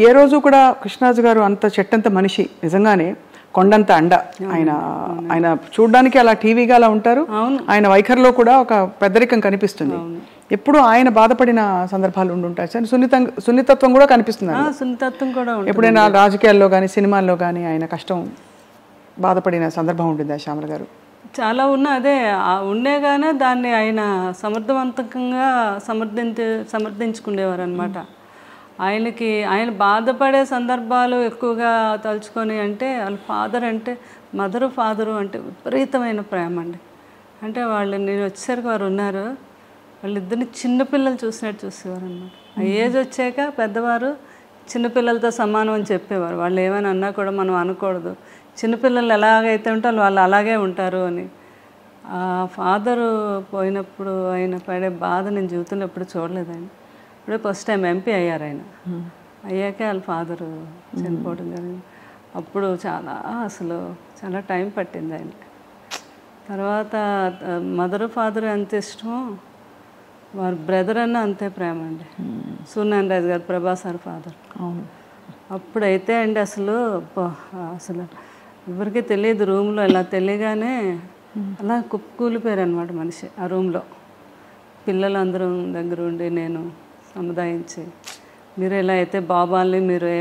ఏ రోజు కూడా కృష్ణరాజు గారు అంత చెట్టంత మనిషి, నిజంగానే కొండంత అండ. ఆయన ఆయన చూడడానికి అలా టీవీగా అలా ఉంటారు. ఆయన వైఖరిలో కూడా ఒక పెద్దరికం కనిపిస్తుంది. ఎప్పుడు ఆయన బాధపడిన సందర్భాలు ఉండుంటాయి సార్. సున్నితత్వం కూడా కనిపిస్తుంది. ఎప్పుడైనా రాజకీయాల్లో కానీ సినిమాల్లో కానీ ఆయన కష్టం బాధపడిన సందర్భం ఉంటుందా శ్యామల గారు? చాలా అదే ఉండేగానే దాన్ని ఆయన సమర్థవంతంగా సమర్థించుకునేవారు అనమాట. ఆయన బాధపడే సందర్భాలు ఎక్కువగా తలుచుకొని, అంటే వాళ్ళ ఫాదర్ అంటే ఫాదరు అంటే విపరీతమైన ప్రేమ అండి. అంటే నేను వచ్చేసరికి వారు ఉన్నారు, వాళ్ళిద్దరిని చిన్నపిల్లలు చూసినట్టు చూసేవారు అనమాట. ఆ ఏజ్ వచ్చాక పెద్దవారు చిన్నపిల్లలతో సమానం అని చెప్పేవారు. వాళ్ళు ఏమైనా అన్నా కూడా మనం అనకూడదు, చిన్నపిల్లలు ఎలాగైతే ఉంటారో వాళ్ళు అలాగే ఉంటారు అని. ఆ ఫాదరు పోయినప్పుడు ఆయన పడే బాధ నేను జీవితంలో ఎప్పుడు చూడలేదు. ఆయన ఇప్పుడే ఫస్ట్ టైం ఎంపీ అయ్యారు. ఆయన అయ్యాకే వాళ్ళ ఫాదరు చనిపోవడం జరిగింది. అప్పుడు చాలా టైం పట్టింది ఆయన. తర్వాత ఫాదరు ఎంత ఇష్టమో వారి బ్రదర్ అన్న అంతే ప్రేమ అండి. సూర్యనారాయణ రాజు గారు, ప్రభాస్ గారు ఫాదర్. అప్పుడైతే అండి అసలు ఎవరికి తెలియదు, రూమ్లో ఇలా తెలియగానే అలా కుప్పకూలిపోయారు అనమాట మనిషి ఆ రూమ్లో. పిల్లలందరూ దగ్గర ఉండి నేను సముదాయించి, మీరు ఎలా అయితే బాబాల్ని మీరు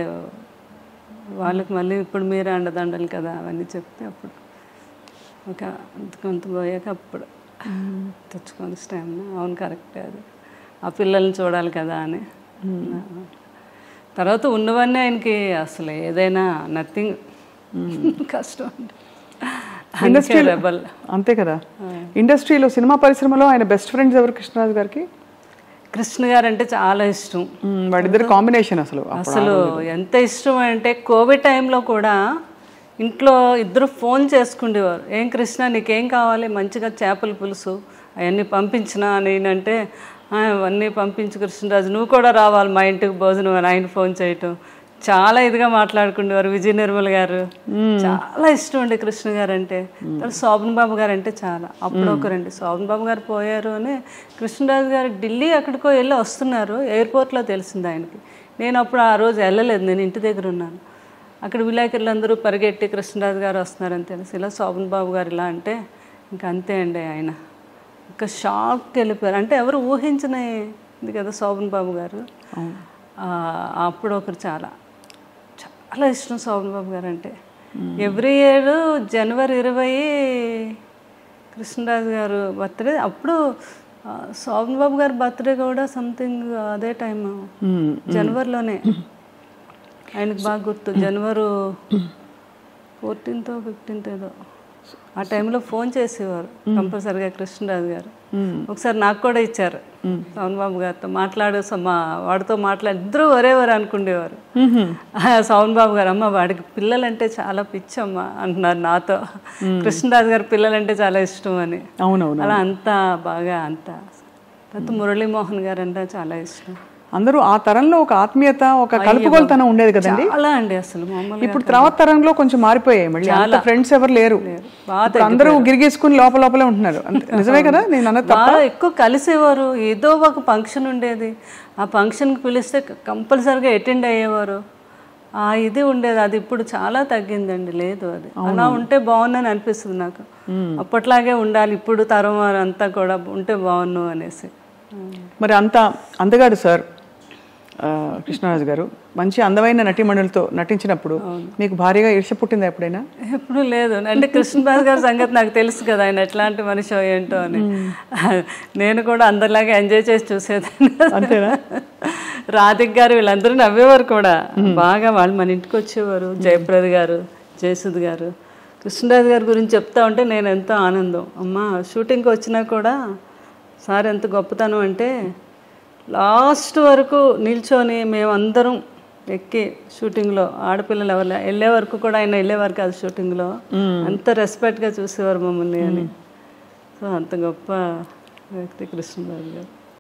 వాళ్ళకి మళ్ళీ ఇప్పుడు మీరే అండదండలు కదా అవన్నీ చెప్తే అప్పుడు ఒక కొంత పోయాక అప్పుడు తెచ్చుకొని స్టామ్ అవును కరెక్టే, అది ఆ పిల్లల్ని చూడాలి కదా అని. తర్వాత ఉన్నవన్నీ ఆయనకి అసలు ఏదైనా నథింగ్, కష్టం అండి. అంతే కదా. ఇండస్ట్రీలో సినిమా పరిశ్రమలో ఆయన బెస్ట్ ఫ్రెండ్స్ ఎవరు కృష్ణరాజు గారికి? కృష్ణ గారు అంటే చాలా ఇష్టం. వాడిద్దరు కాంబినేషన్ అసలు ఎంత ఇష్టం అంటే కోవిడ్ టైంలో కూడా ఇంట్లో ఇద్దరు ఫోన్ చేసుకుండేవారు. ఏం కృష్ణ నీకేం కావాలి, మంచిగా చేపల పులుసు అవన్నీ పంపించినా నేనంటే అవన్నీ పంపించు కృష్ణరాజు, నువ్వు కూడా రావాలి మా ఇంటికి భోజనం అని ఆయన ఫోన్ చేయటం. చాలా ఇదిగా మాట్లాడుకునేవారు. విజయ నిర్మల్ గారు చాలా ఇష్టం అండి కృష్ణ గారు అంటే. శోభన్ బాబు గారు అంటే చాలా. అప్పుడు ఒకరండి శోభన్ బాబు గారు పోయారు అని కృష్ణరాజు గారు ఢిల్లీ ఎక్కడికో వెళ్ళి వస్తున్నారు, ఎయిర్పోర్ట్లో తెలిసింది ఆయనకి. నేను అప్పుడు ఆ రోజు వెళ్ళలేదు, నేను ఇంటి దగ్గర ఉన్నాను. అక్కడ విలేకరులందరూ పరిగెట్టి కృష్ణరాజు గారు వస్తున్నారని తెలిసి ఇలా శోభన్ బాబు గారు ఇలా అంటే ఇంకా అంతే అండి, ఆయన ఇంకా షాక్కి వెళ్ళిపోయారు. అంటే ఎవరు ఊహించినది కదా శోభన్ బాబు గారు. అప్పుడు ఒకరు చాలా ఇష్టం శోభన్ బాబు గారు అంటే. ఎవ్రీ ఇయర్ జనవరి 20 కృష్ణరాజు గారు బర్త్డే. అప్పుడు శోభన్ బాబు గారి బర్త్డే కూడా సంథింగ్ అదే టైం జనవరిలోనే. ఆయనకు బాగా గుర్తు, జనవరి 14th 15th ఏదో ఆ టైంలో ఫోన్ చేసేవారు కంపల్సరిగా కృష్ణరాజు గారు. ఒకసారి నాకు కూడా ఇచ్చారు శోభన్ బాబు గారితో వాడితో ఇద్దరు ఒరేవారు అనుకునేవారు. శోభన్ బాబు గారు అమ్మ వాడికి పిల్లలంటే చాలా పిచ్చమ్మ అంటున్నారు నాతో. కృష్ణరాజు గారు పిల్లలంటే చాలా ఇష్టం అని. అలా అంతా బాగా తర్వాత మురళీమోహన్ గారు అంటే చాలా ఇష్టం. అందరూ ఆ తరంలో ఒక ఆత్మీయత, ఒక కలుపుగోలుతనం ఉండేది కదండి. అలా అండి అసలు ఇప్పుడు తర్వాత తరంలో కొంచెం మారిపోయాయి. మళ్ళీ అంత ఫ్రెండ్స్ ఎవరు లేరు, అందరూ గిరిగేసుకుని లోపలే ఉంటున్నారు. నిజమే కదా నేను అన్నది? ఎక్కువ కలిసేవారు, ఏదో ఒక ఫంక్షన్ ఉండేది, ఆ ఫంక్షన్కి పిలిస్తే కంపల్సరిగా అటెండ్ అయ్యేవారు. ఇది ఉండేది. అది ఇప్పుడు చాలా తగ్గిందండి. లేదు, అది అలా ఉంటే బాగుందని అనిపిస్తుంది నాకు. అప్పట్లాగే ఉండాలి ఇప్పుడు తరం వారు అంతా కూడా ఉంటే బాగున్నావు అనేసి. మరి అందగాడు సార్ కృష్ణరాజు గారు. మంచి అందమైన నటీమణులతో నటించినప్పుడు మీకు భారీగా ఈర్ష్య పుట్టిందా ఎప్పుడైనా? ఎప్పుడు లేదు. అంటే కృష్ణరాజు గారి సంగతి నాకు తెలుసు కదా, ఆయన ఎట్లాంటి మనిషి ఏంటో అని. నేను కూడా అందరిలాగా ఎంజాయ్ చేసి చూసేదాన్ని. అంతేనా? రాధిక్ గారు వీళ్ళందరూ నవ్వేవారు కూడా బాగా. వాళ్ళు మన ఇంటికి వచ్చేవారు. జయప్రద గారు, జయసుద్ గారు. కృష్ణరాజు గారి గురించి చెప్తా ఉంటే నేను ఎంతో ఆనందం. అమ్మ షూటింగ్కి వచ్చినా కూడా సార్ ఎంత గొప్పతనం అంటే లాస్ట్ వరకు నిల్చొని మేమందరం ఎక్కి షూటింగ్లో ఆడపిల్లలు ఎవరు వెళ్ళే వరకు కూడా ఆయన వెళ్ళేవారు కాదు షూటింగ్లో. అంత రెస్పెక్ట్గా చూసేవారు మమ్మల్ని అని. సో అంత గొప్ప వ్యక్తి కృష్ణరాజు గారు.